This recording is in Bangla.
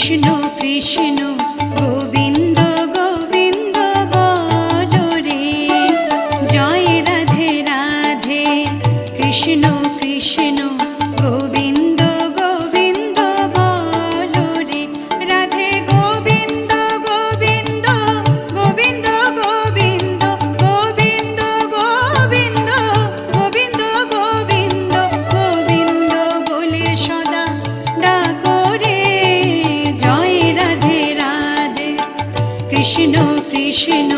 কৃষ্ণ কৃষ্ণ গোবিন্দ গোবিন্দ বলো রে, জয় রাধে রাধে। কৃষ্ণ কৃষ্ণ গোবিন্দ গোবিন্দ বলো রে, রাধে গোবিন্দ গোবিন্দ গোবিন্দ গোবিন্দ গোবিন্দ গোবিন্দ গোবিন্দ গোবিন্দ গোবিন্দ বলে সদা ডাকো রে, জয় রাধে রাধে। কৃষ্ণ কৃষ্ণ